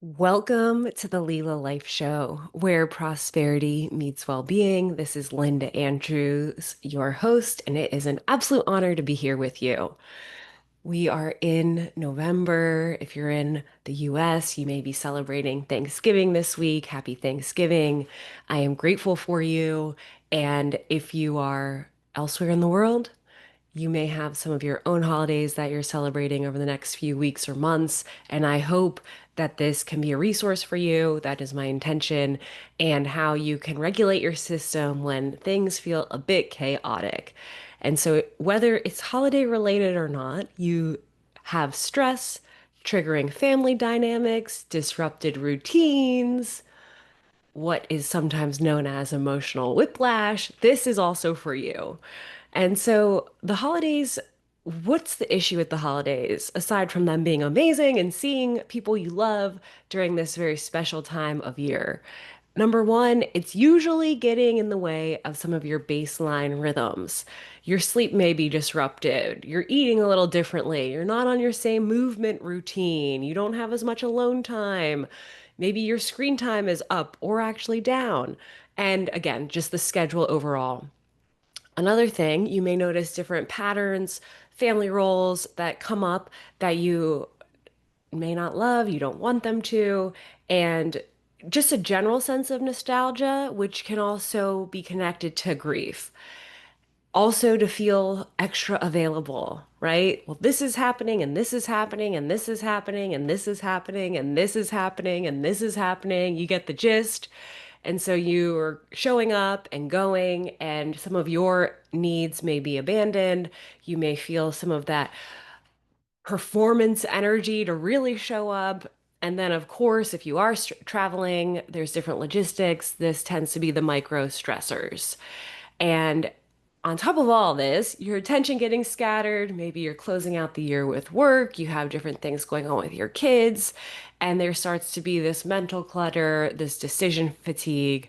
Welcome to the Leela Life Show, where prosperity meets well-being. This is Linda Andrews, your host, and it is an absolute honor to be here with you. We are in November. If you're in the US, you may be celebrating Thanksgiving this week. Happy Thanksgiving. I am grateful for you. And if you are elsewhere in the world, you may have some of your own holidays that you're celebrating over the next few weeks or months, and I hope that this can be a resource for you. That is my intention, and how you can regulate your system when things feel a bit chaotic. And so, whether it's holiday related or not, you have stress, triggering family dynamics, disrupted routines, what is sometimes known as emotional whiplash. This is also for you. And so the holidays, what's the issue with the holidays, aside from them being amazing and seeing people you love during this very special time of year? Number one, it's usually getting in the way of some of your baseline rhythms. Your sleep may be disrupted. You're eating a little differently. You're not on your same movement routine. You don't have as much alone time. Maybe your screen time is up or actually down. And again, just the schedule overall. Another thing, you may notice different patterns, family roles that come up that you may not love, you don't want them to, and just a general sense of nostalgia, which can also be connected to grief. Also, to feel extra available, right? Well, this is happening, and this is happening, and this is happening, and this is happening, and this is happening, and this is happening. You get the gist. And so you are showing up and going, and some of your needs may be abandoned. You may feel some of that performance energy to really show up. And then, of course, if you are traveling, there's different logistics. This tends to be the micro stressors. And on top of all this, your attention getting scattered, maybe you're closing out the year with work, you have different things going on with your kids, and there starts to be this mental clutter, this decision fatigue,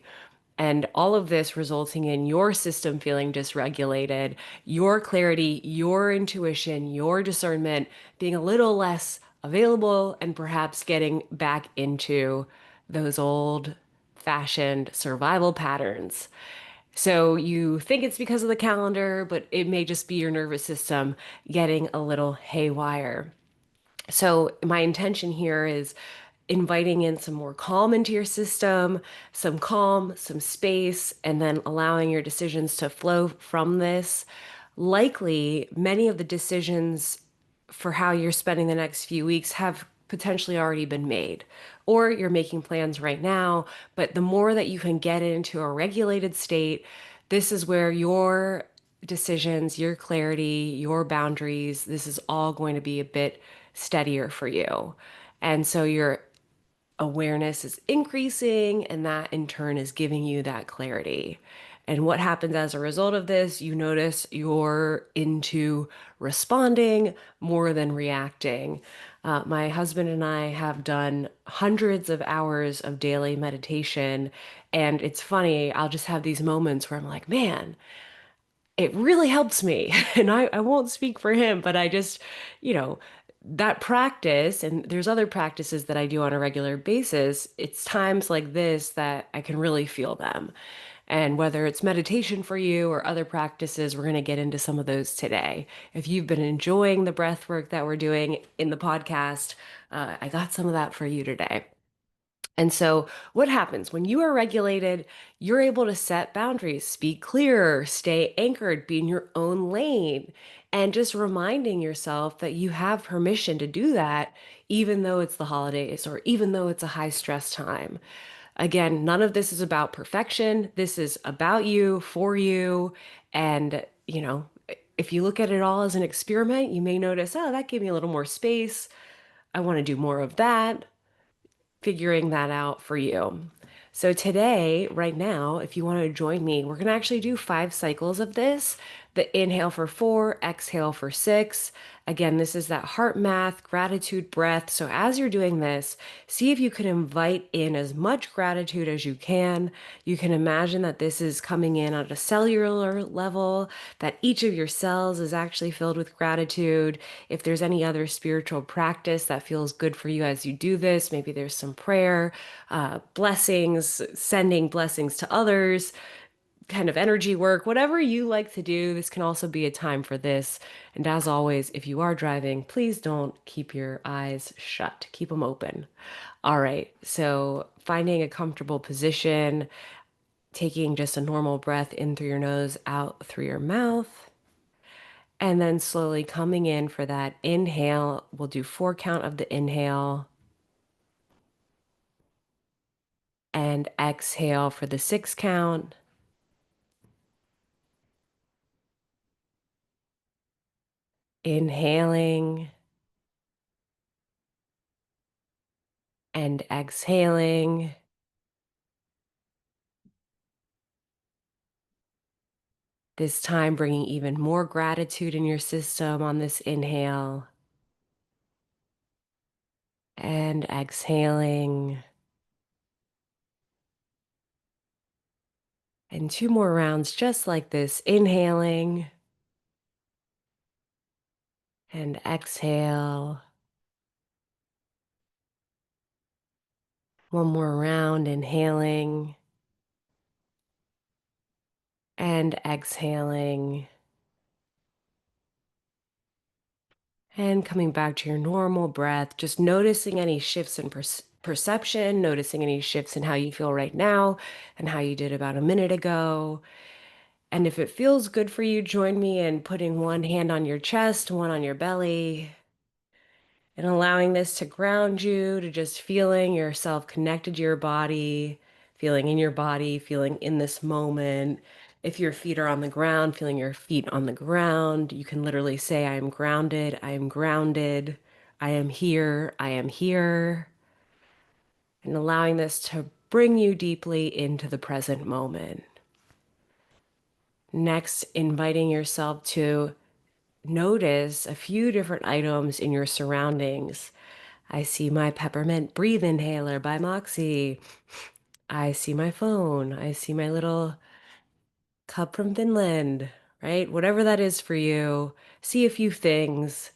and all of this resulting in your system feeling dysregulated, your clarity, your intuition, your discernment being a little less available, and perhaps getting back into those old fashioned survival patterns. So you think it's because of the calendar, but it may just be your nervous system getting a little haywire. So my intention here is inviting in some more calm into your system, some calm, some space, and then allowing your decisions to flow from this. Likely, many of the decisions for how you're spending the next few weeks have potentially already been made, or you're making plans right now. But the more that you can get into a regulated state, this is where your decisions, your clarity, your boundaries, this is all going to be a bit steadier for you. And so your awareness is increasing, and that in turn is giving you that clarity. And what happens as a result of this, you notice you're into responding more than reacting. My husband and I have done hundreds of hours of daily meditation. And it's funny, I'll just have these moments where I'm like, man, it really helps me. And I won't speak for him, but I just, you know, that practice, and there's other practices that I do on a regular basis, it's times like this that I can really feel them. And whether it's meditation for you or other practices, we're going to get into some of those today. If you've been enjoying the breath work that we're doing in the podcast, I got some of that for you today. And so, what happens when you are regulated? You're able to set boundaries, speak clearer, stay anchored, be in your own lane, and just reminding yourself that you have permission to do that, even though it's the holidays or even though it's a high stress time. Again, none of this is about perfection. This is about you, for you. And, if you look at it all as an experiment, you may notice, oh, that gave me a little more space. I want to do more of that, figuring that out for you. So today, right now, if you want to join me, we're going to actually do 5 cycles of this. The inhale for 4, exhale for 6. Again, this is that heart math, gratitude breath. So as you're doing this, see if you can invite in as much gratitude as you can. You can imagine that this is coming in at a cellular level, that each of your cells is actually filled with gratitude. If there's any other spiritual practice that feels good for you as you do this, maybe there's some prayer, blessings, sending blessings to others, kind of energy work, whatever you like to do. This can also be a time for this. And as always, if you are driving, please don't keep your eyes shut, keep them open. All right, so finding a comfortable position, taking just a normal breath in through your nose, out through your mouth, and then slowly coming in for that inhale. We'll do 4 count of the inhale and exhale for the 6 count. Inhaling and exhaling. This time, bringing even more gratitude in your system on this inhale and exhaling. And 2 more rounds just like this, inhaling and exhale. One more round, inhaling and exhaling. And coming back to your normal breath, just noticing any shifts in perception, noticing any shifts in how you feel right now and how you did about a minute ago. And if it feels good for you, join me in putting one hand on your chest, one on your belly, and allowing this to ground you to just feeling yourself connected to your body, feeling in your body, feeling in this moment. If your feet are on the ground, feeling your feet on the ground, you can literally say, I am grounded, I am grounded, I am here, I am here. And allowing this to bring you deeply into the present moment. Next, inviting yourself to notice a few different items in your surroundings. I see my peppermint breathe inhaler by Moxie. I see my phone. I see my little cup from Finland, right? Whatever that is for you, see a few things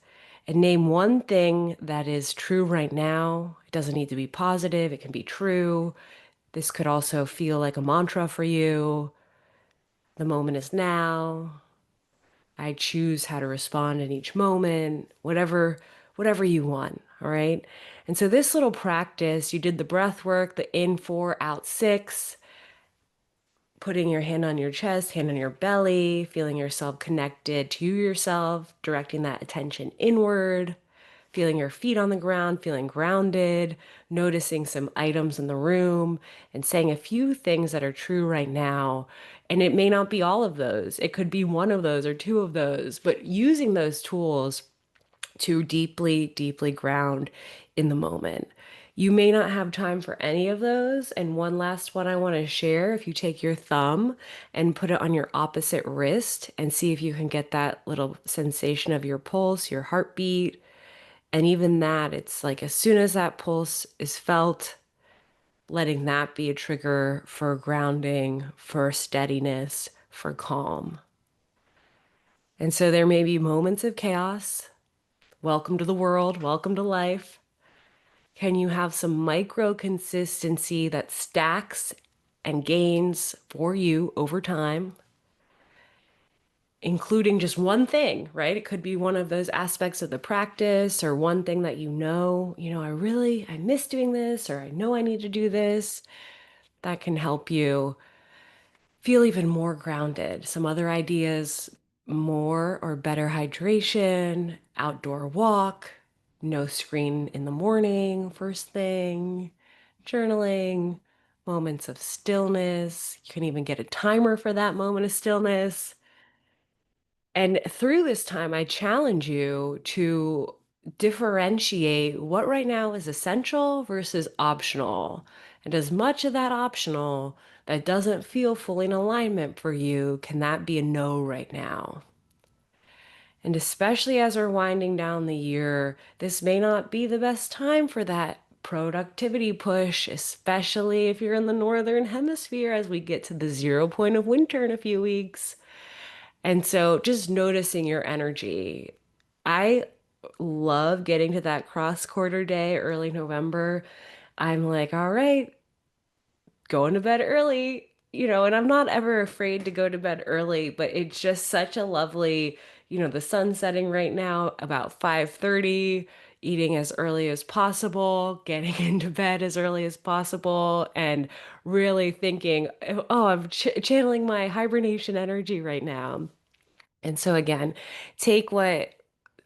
and name one thing that is true right now. It doesn't need to be positive, it can be true. This could also feel like a mantra for you. The moment is now. I choose how to respond in each moment, whatever you want, all right? And so this little practice, you did the breath work, the in 4, out 6, putting your hand on your chest, hand on your belly, feeling yourself connected to yourself, directing that attention inward, feeling your feet on the ground, feeling grounded, noticing some items in the room, and saying a few things that are true right now. And it may not be all of those. It could be one of those or two of those, but using those tools to deeply, deeply ground in the moment. You may not have time for any of those. And one last one I want to share, if you take your thumb and put it on your opposite wrist and see if you can get that little sensation of your pulse, your heartbeat. And even that, it's like as soon as that pulse is felt, letting that be a trigger for grounding, for steadiness, for calm. And so there may be moments of chaos. Welcome to the world, welcome to life. Can you have some micro consistency that stacks and gains for you over time, including just one thing, right? It could be one of those aspects of the practice or one thing that I miss doing this, or I know I need to do this. That can help you feel even more grounded. Some other ideas, more or better hydration, outdoor walk, no screen in the morning, first thing, journaling, moments of stillness. You can even get a timer for that moment of stillness. And through this time, I challenge you to differentiate what right now is essential versus optional. And as much of that optional that doesn't feel fully in alignment for you, can that be a no right now? And especially as we're winding down the year, this may not be the best time for that productivity push, especially if you're in the northern hemisphere as we get to the 0 point of winter in a few weeks. And so just noticing your energy. I love getting to that cross quarter day, early November. I'm like, all right, going to bed early, and I'm not ever afraid to go to bed early, but it's just such a lovely, the sun's setting right now about 5:30, eating as early as possible, getting into bed as early as possible, and really thinking, oh, I'm channeling my hibernation energy right now. And so again, take what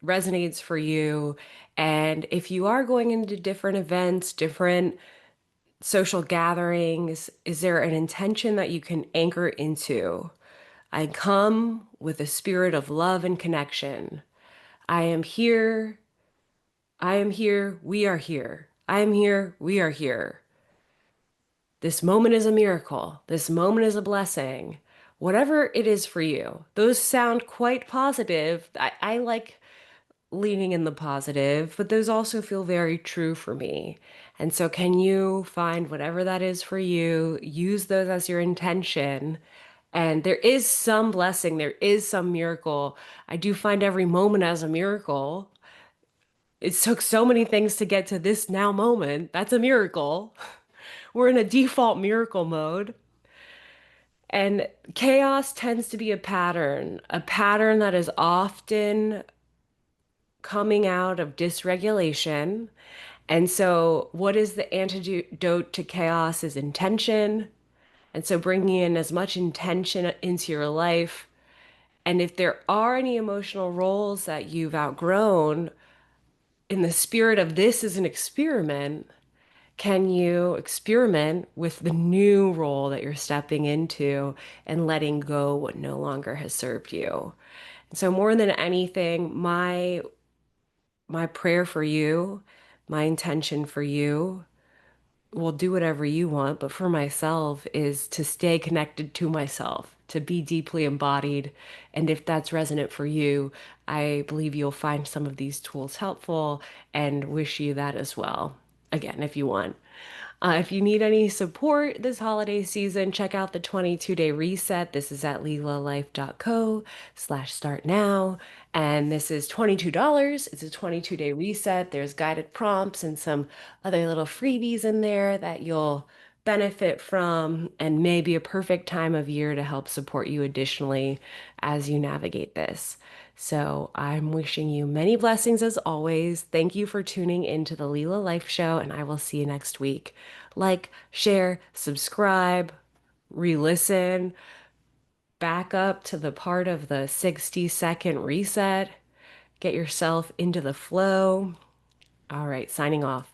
resonates for you. And if you are going into different events, different social gatherings, is there an intention that you can anchor into? I come with a spirit of love and connection. I am here. I am here. We are here. I am here. We are here. This moment is a miracle. This moment is a blessing. Whatever it is for you, those sound quite positive. I like leaning in the positive, but those also feel very true for me. And so, can you find whatever that is for you? Use those as your intention. And there is some blessing, there is some miracle. I do find every moment as a miracle. It took so many things to get to this now moment. That's a miracle. We're in a default miracle mode. And chaos tends to be a pattern that is often coming out of dysregulation. And so, what is the antidote to chaos is intention. And so, bringing in as much intention into your life. And if there are any emotional roles that you've outgrown, in the spirit of this is an experiment, can you experiment with the new role that you're stepping into and letting go what no longer has served you? So, more than anything, my prayer for you, my intention for you, will do whatever you want, but for myself is to stay connected to myself, to be deeply embodied. And if that's resonant for you, I believe you'll find some of these tools helpful and wish you that as well. Again, if you want. If you need any support this holiday season, check out the 22-day reset. This is at lilalife.co/start now. And this is $22. It's a 22-day reset. There's guided prompts and some other little freebies in there that you'll benefit from, and maybe a perfect time of year to help support you additionally as you navigate this. So I'm wishing you many blessings as always. Thank you for tuning into the Leela Life Show, and I will see you next week. Like, share, subscribe, re-listen, back up to the part of the 60-second reset. Get yourself into the flow. All right, signing off.